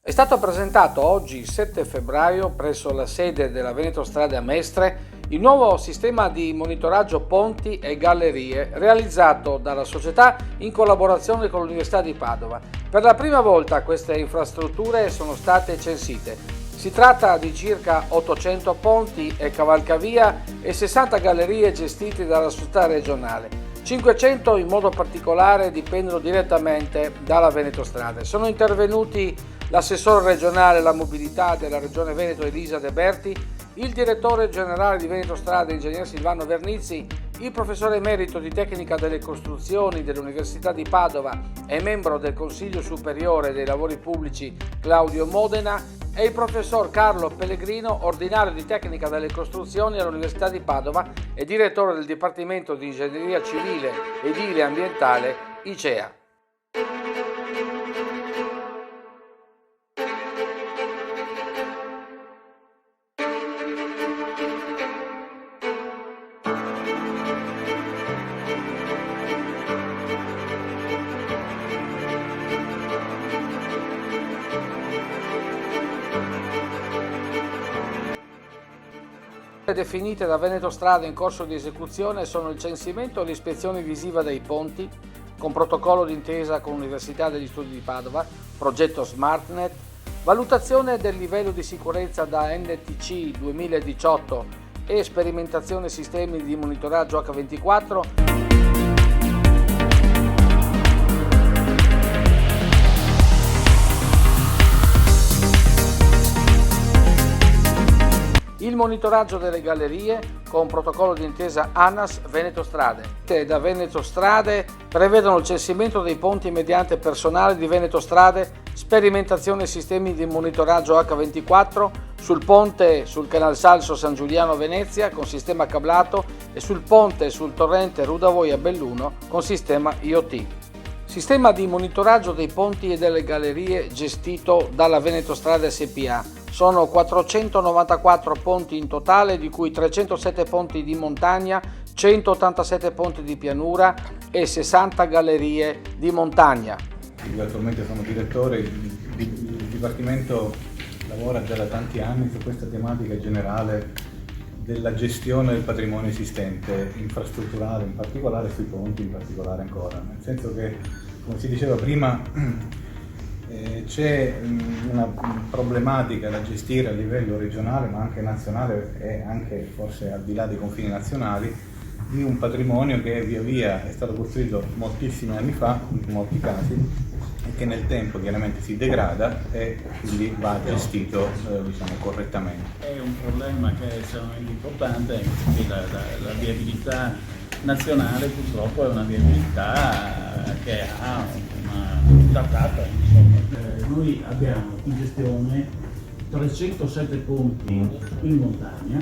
È stato presentato oggi 7 febbraio presso la sede della Veneto Strade a Mestre il nuovo sistema di monitoraggio ponti e gallerie realizzato dalla società in collaborazione con l'Università di Padova. Per la prima volta queste infrastrutture sono state censite. Si tratta di circa 800 ponti e cavalcavia e 60 gallerie gestite dalla società regionale. 500 in modo particolare dipendono direttamente dalla Veneto Strade. Sono intervenuti l'assessore regionale alla mobilità della Regione Veneto Elisa De Berti, il direttore generale di Veneto Strade, ingegner Silvano Vernizzi, il professore emerito di tecnica delle costruzioni dell'Università di Padova e membro del Consiglio Superiore dei Lavori Pubblici Claudio Modena e il professor Carlo Pellegrino, ordinario di tecnica delle costruzioni all'Università di Padova e direttore del Dipartimento di Ingegneria Civile, Edile e Ambientale ICEA. Definite da Veneto Strade in corso di esecuzione sono il censimento e l'ispezione visiva dei ponti, con protocollo d'intesa con l'Università degli Studi di Padova, progetto SmartNet, valutazione del livello di sicurezza da NTC 2018 e sperimentazione sistemi di monitoraggio H24. Il monitoraggio delle gallerie con protocollo d'intesa ANAS Veneto Strade. Da Veneto Strade prevedono il censimento dei ponti mediante personale di Veneto Strade, sperimentazione sistemi di monitoraggio H24 sul ponte sul Canal Salso San Giuliano Venezia con sistema cablato e sul ponte sul torrente Rudavoia Belluno con sistema IoT. Sistema di monitoraggio dei ponti e delle gallerie gestito dalla Veneto Strade SpA. Sono 494 ponti in totale, di cui 307 ponti di montagna, 187 ponti di pianura e 60 gallerie di montagna. Io attualmente sono direttore, il Dipartimento lavora già da tanti anni su questa tematica generale della gestione del patrimonio esistente, infrastrutturale in particolare, sui ponti in particolare ancora, nel senso che, come si diceva prima, c'è una problematica da gestire a livello regionale ma anche nazionale e anche forse al di là dei confini nazionali di un patrimonio che via via è stato costruito moltissimi anni fa, in molti casi, e che nel tempo chiaramente si degrada e quindi va gestito correttamente. È un problema che è estremamente importante perché la viabilità nazionale purtroppo è una viabilità che ha una datata, insomma. Noi abbiamo in gestione 307 ponti in montagna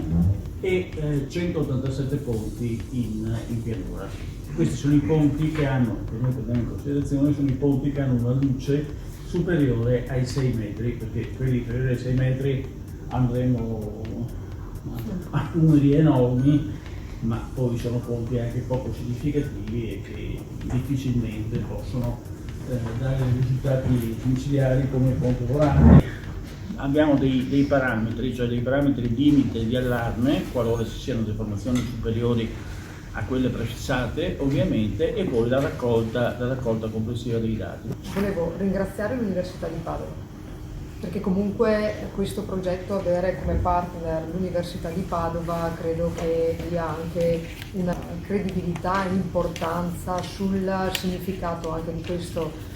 e 187 ponti in pianura. Questi sono i ponti che hanno, che noi prendiamo in considerazione, sono i ponti che hanno una luce superiore ai 6 metri, perché quelli inferiori ai 6 metri andremo a numeri enormi, ma poi sono ponti anche poco significativi e che difficilmente possono dare risultati micidiali come il ponte volante. Abbiamo dei parametri, cioè dei parametri limite di allarme, qualora ci siano deformazioni superiori a quelle prefissate ovviamente, e poi la raccolta complessiva dei dati. Volevo ringraziare l'Università di Padova, perché comunque questo progetto, avere come partner l'Università di Padova, credo che dia anche una credibilità e importanza sul significato anche di questo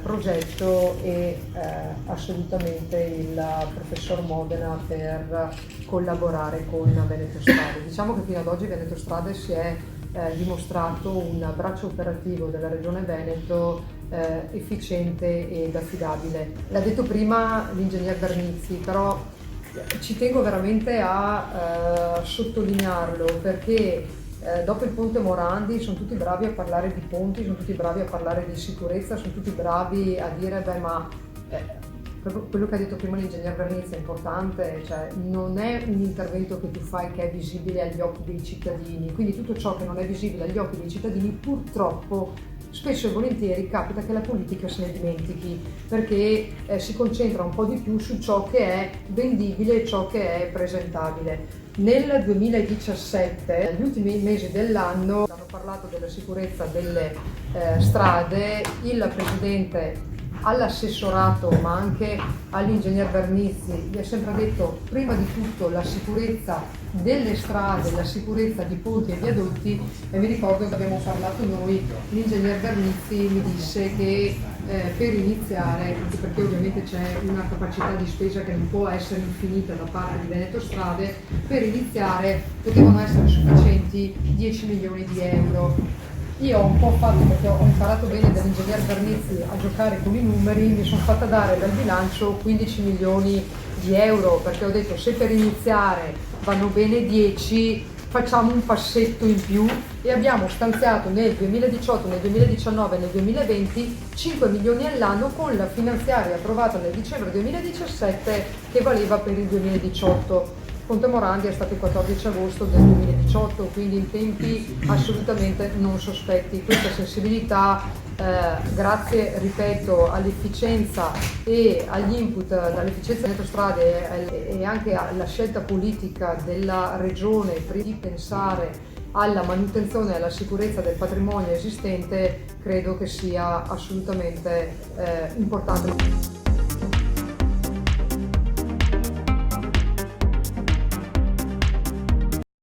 progetto e assolutamente il professor Modena per collaborare con Veneto Strade. Diciamo che fino ad oggi Veneto Strade si è dimostrato un braccio operativo della Regione Veneto efficiente ed affidabile. L'ha detto prima l'ingegner Vernizzi, però ci tengo veramente a sottolinearlo, perché dopo il ponte Morandi sono tutti bravi a parlare di ponti, sono tutti bravi a parlare di sicurezza, sono tutti bravi a dire proprio quello che ha detto prima l'ingegner Vernizzi è importante, cioè non è un intervento che tu fai che è visibile agli occhi dei cittadini, quindi tutto ciò che non è visibile agli occhi dei cittadini purtroppo spesso e volentieri capita che la politica se ne dimentichi, perché si concentra un po' di più su ciò che è vendibile e ciò che è presentabile. Nel 2017, negli ultimi mesi dell'anno, hanno parlato della sicurezza delle strade, il Presidente all'assessorato ma anche all'ingegner Vernizzi gli ha sempre detto prima di tutto la sicurezza delle strade, la sicurezza di ponti e viadotti, e mi ricordo che abbiamo parlato noi, l'ingegner Vernizzi mi disse che per iniziare, anche perché ovviamente c'è una capacità di spesa che non può essere infinita da parte di Veneto Strade, per iniziare potevano essere sufficienti 10 milioni di euro. Io ho un po' fatto, perché ho imparato bene dall'ingegner Vernizzi a giocare con i numeri, mi sono fatta dare dal bilancio 15 milioni di euro, perché ho detto se per iniziare vanno bene 10, facciamo un passetto in più, e abbiamo stanziato nel 2018, nel 2019 e nel 2020 5 milioni all'anno con la finanziaria approvata nel dicembre 2017 che valeva per il 2018. Ponte Morandi è stato il 14 agosto del 2018, quindi in tempi assolutamente non sospetti. Questa sensibilità, grazie, ripeto, all'efficienza e agli input dall'efficienza delle autostrade e anche alla scelta politica della Regione di pensare alla manutenzione e alla sicurezza del patrimonio esistente, credo che sia assolutamente importante.